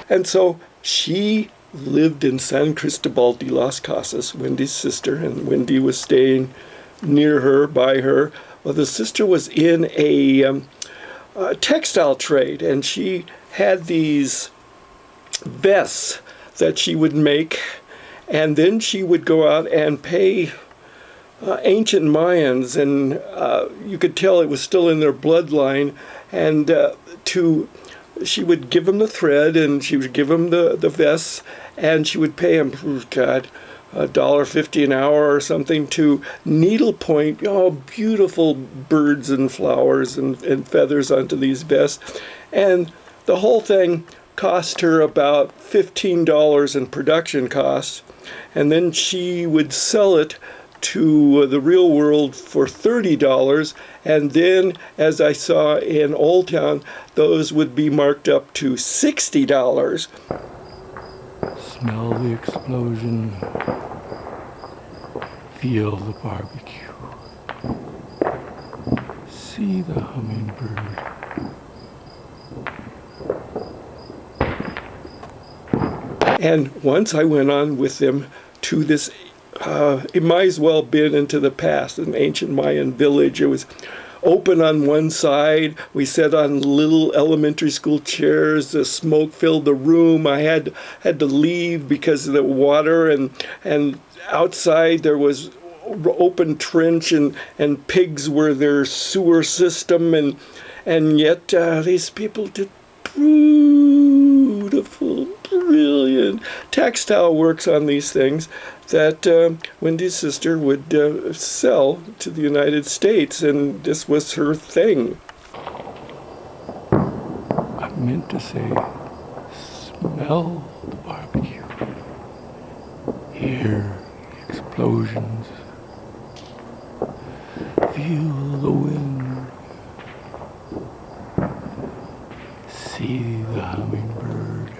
And so she lived in San Cristobal de las Casas, Wendy's sister, and Wendy was staying near her, by her. Well, the sister was in a textile trade, and she had these vests that she would make, and then she would go out and pay ancient Mayans, and you could tell it was still in their bloodline, and she would give them the thread, and she would give them the vests, and she would pay them, oh God, $1.50 an hour or something to needlepoint beautiful birds and flowers and feathers onto these vests. And the whole thing cost her about $15 in production costs, and then she would sell it to the real world for $30, and then, as I saw in Old Town, those would be marked up to $60. Smell the explosion, feel the barbecue, see the hummingbird. And once I went on with them to this, it might as well have been into the past, an ancient Mayan village. It was open on one side. We sat on little elementary school chairs. The smoke filled the room. I had to leave because of the water, and outside there was open trench, and pigs were their sewer system, and yet these people did beautiful, brilliant textile works on these things that Wendy's sister would sell to the United States, and this was her thing. I meant to say, smell the barbecue, hear the explosions, feel the wind, see the hummingbird.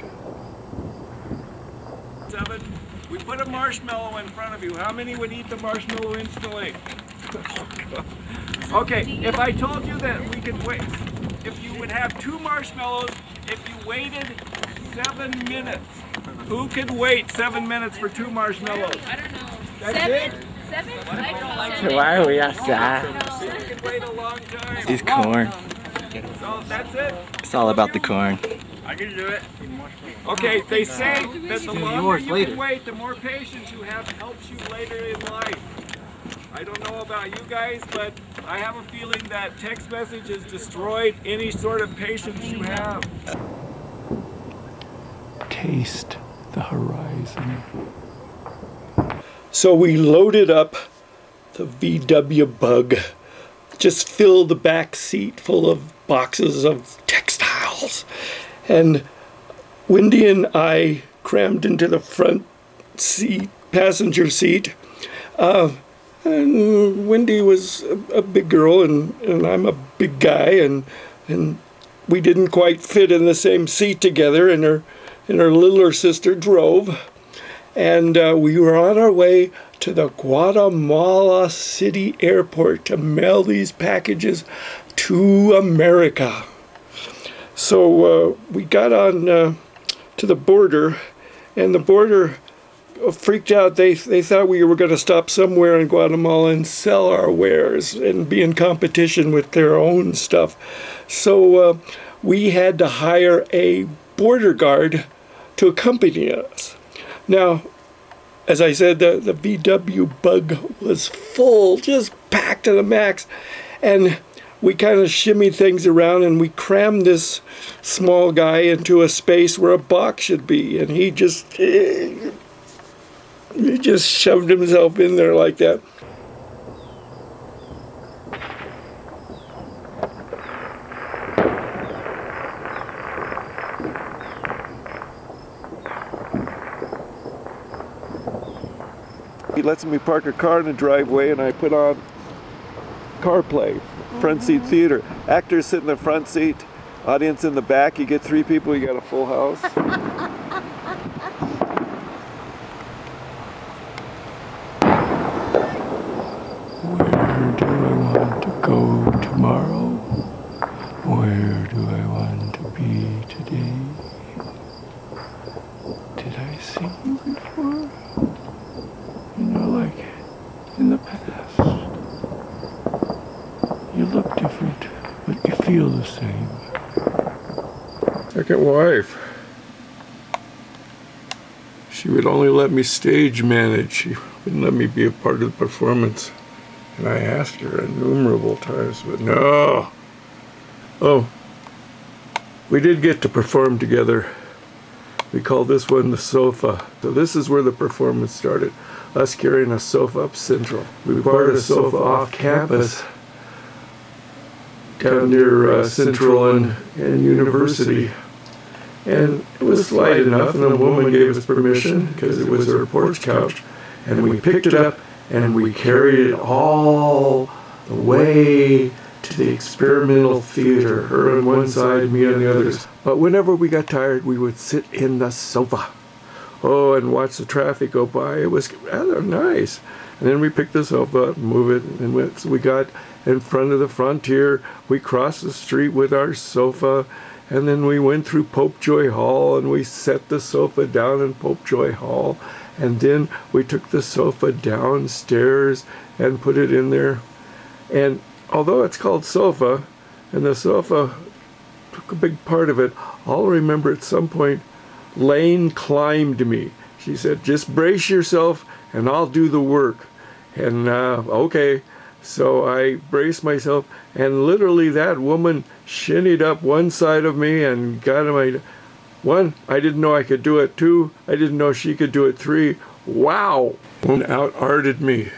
We put a marshmallow in front of you. How many would eat the marshmallow instantly? Okay, if I told you that we could wait, if you would have 2 marshmallows, if you waited 7 minutes, who could wait 7 minutes for 2 marshmallows? I don't know. That's 7? it? 7? I don't know. Why are we outside? You could wait a long time. It's corn. So that's it? It's all about the corn. I can do it. Okay, they say that the longer you can wait, the more patience you have helps you later in life. I don't know about you guys, but I have a feeling that text message has destroyed any sort of patience you have. Taste the horizon. So we loaded up the VW Bug, just filled the back seat full of boxes of textiles, and Wendy and I crammed into the front seat, passenger seat. And Wendy was a big girl, and I'm a big guy, and we didn't quite fit in the same seat together, and her littler sister drove. And we were on our way to the Guatemala City airport to mail these packages to America. So we got on to the border, and the border freaked out. They thought we were going to stop somewhere in Guatemala and sell our wares and be in competition with their own stuff. So we had to hire a border guard to accompany us. Now, as I said, the VW Bug was full, just packed to the max, and we kind of shimmied things around, and we crammed this small guy into a space where a box should be, and he just shoved himself in there like that. He lets me park a car in the driveway, and I put on CarPlay, front seat theater. Actors sit in the front seat, audience in the back. You get 3 people, you got a full house. Where do I want to go tomorrow? Where do I want to be today? You look different, but you feel the same. Second wife. She would only let me stage manage. She wouldn't let me be a part of the performance. And I asked her innumerable times, but no. Oh, we did get to perform together. We call this one the sofa. So this is where the performance started. Us carrying a sofa up Central. We borrowed a sofa off campus down near Central and University. And it was light enough, and the woman gave us permission because it was her porch couch. And we picked it up and we carried it all the way to the experimental theater, her on one side, me on the other. But whenever we got tired, we would sit in the sofa. Oh, and watch the traffic go by. It was rather nice. And then we picked the sofa up, move it, and we got in front of the Frontier. We crossed the street with our sofa, and then we went through Popejoy Hall, and we set the sofa down in Popejoy Hall. And then we took the sofa downstairs and put it in there. And although it's called sofa, and the sofa took a big part of it, I'll remember at some point, Lane climbed me. She said, just brace yourself and I'll do the work. And okay, so I braced myself, and literally that woman shinnied up one side of me and got my... One, I didn't know I could do it. Two, I didn't know she could do it. Three, wow, one out-arted me.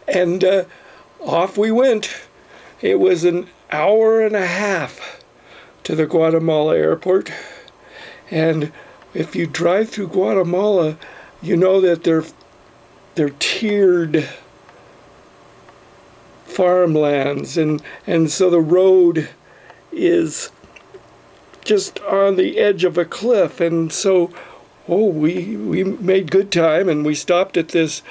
And off we went. It was an hour and a half to the Guatemala airport. And if you drive through Guatemala, you know that they're tiered farmlands, and so the road is just on the edge of a cliff. And so we made good time, and we stopped at this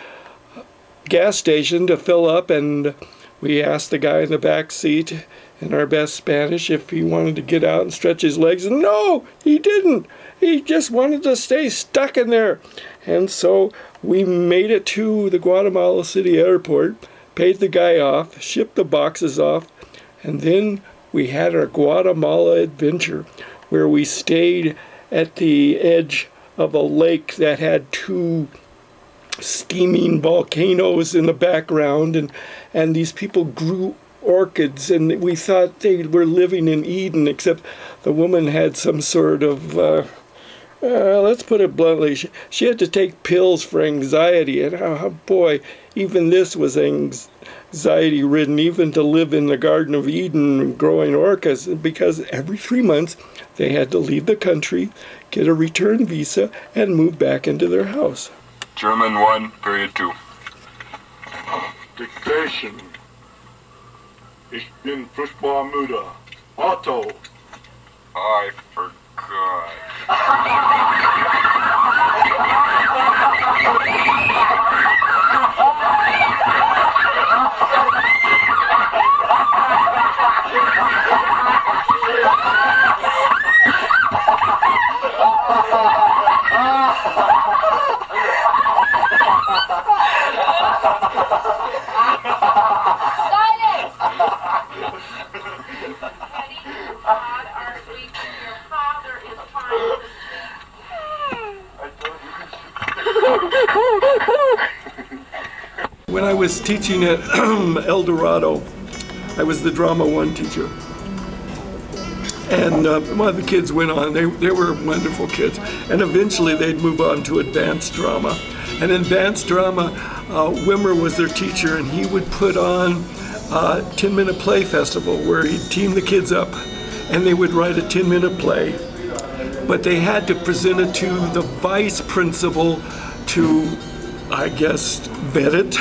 gas station to fill up, and we asked the guy in the back seat in our best Spanish if he wanted to get out and stretch his legs. And no, he didn't. He just wanted to stay stuck in there. And so we made it to the Guatemala City airport, paid the guy off, shipped the boxes off, and then we had our Guatemala adventure, where we stayed at the edge of a lake that had two steaming volcanoes in the background, and these people grew orchids, and we thought they were living in Eden, except the woman had some sort of let's put it bluntly, she had to take pills for anxiety, and boy, even this was anxiety ridden, even to live in the Garden of Eden growing orchids, because every 3 months they had to leave the country, get a return visa, and move back into their house. German 1, period 2. Dictation. Ich bin furchtbar müde. Otto. I forgot. When I was teaching at El Dorado, I was the Drama 1 teacher. And one of the kids went on, they were wonderful kids, and eventually they'd move on to advanced drama. And in advanced drama, Wimmer was their teacher, and he would put on a 10-minute play festival where he'd team the kids up, and they would write a 10-minute play. But they had to present it to the vice principal to, I guess, vet it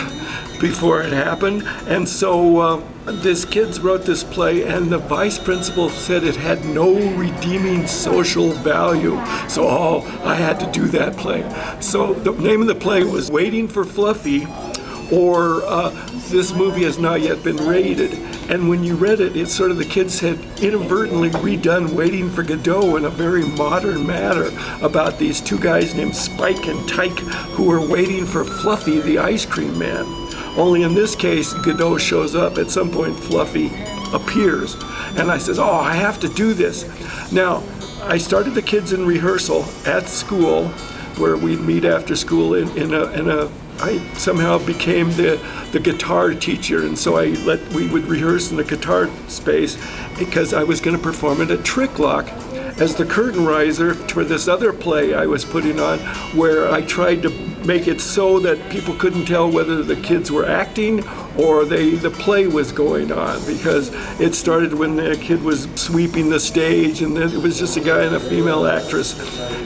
before it happened. And so these kids wrote this play, and the vice principal said it had no redeeming social value. So I had to do that play. So the name of the play was Waiting for Fluffy, or this movie has not yet been rated. And when you read it, it's sort of the kids had inadvertently redone Waiting for Godot in a very modern manner about these two guys named Spike and Tyke who were waiting for Fluffy, the ice cream man. Only in this case, Godot shows up. At some point, Fluffy appears. And I says, oh, I have to do this. Now, I started the kids in rehearsal at school, where we'd meet after school I somehow became the guitar teacher, and so we would rehearse in the guitar space because I was going to perform it at Trick Lock as the curtain riser for this other play I was putting on, where I tried to make it so that people couldn't tell whether the kids were acting or the play was going on, because it started when the kid was sweeping the stage and then it was just a guy and a female actress.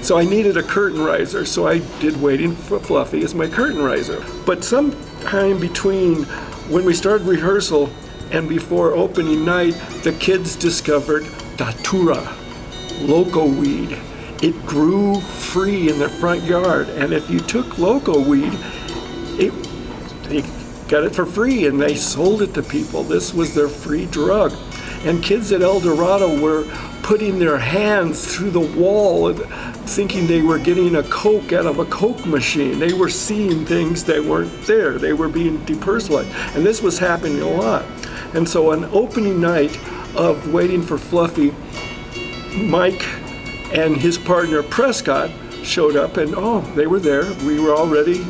So I needed a curtain riser, so I did Waiting for Fluffy as my curtain riser. But sometime between when we started rehearsal and before opening night, the kids discovered Datura, loco weed. It grew free in their front yard, and if you took loco weed, they got it for free and they sold it to people. This was their free drug. And kids at El Dorado were putting their hands through the wall thinking they were getting a Coke out of a Coke machine. They were seeing things that weren't there. They were being depersonalized. And this was happening a lot. And so on opening night of Waiting for Fluffy, Mike and his partner Prescott showed up, and they were there. We were all ready.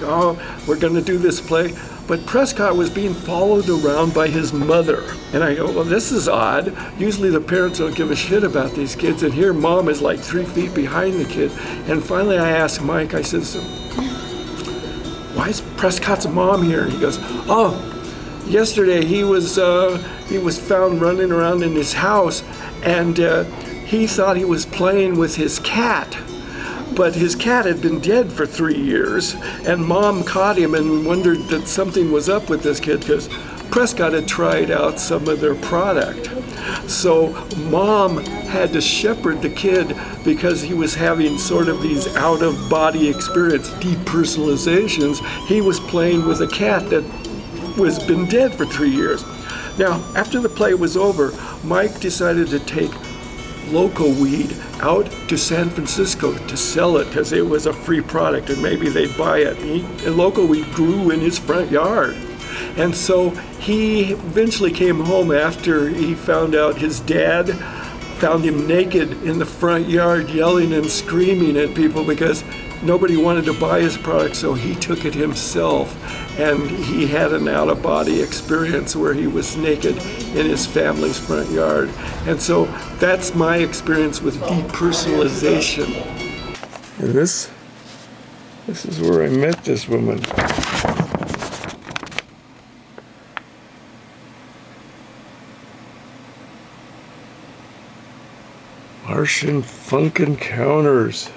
We're going to do this play. But Prescott was being followed around by his mother. And I go, well, this is odd. Usually the parents don't give a shit about these kids, and here mom is like 3 feet behind the kid. And finally I asked Mike, I says, why is Prescott's mom here? He goes, yesterday he was found running around in his house, and he thought he was playing with his cat. But his cat had been dead for 3 years, and mom caught him and wondered that something was up with this kid because Prescott had tried out some of their product. So mom had to shepherd the kid because he was having sort of these out-of-body experience, depersonalizations. He was playing with a cat that was been dead for 3 years. Now, after the play was over, Mike decided to take loco weed out to San Francisco to sell it because it was a free product and maybe they'd buy it. And loco weed grew in his front yard. And so he eventually came home after he found out his dad found him naked in the front yard yelling and screaming at people because nobody wanted to buy his product, so he took it himself. And he had an out-of-body experience where he was naked in his family's front yard. And so that's my experience with depersonalization. And this is where I met this woman. Martian Funk Encounters.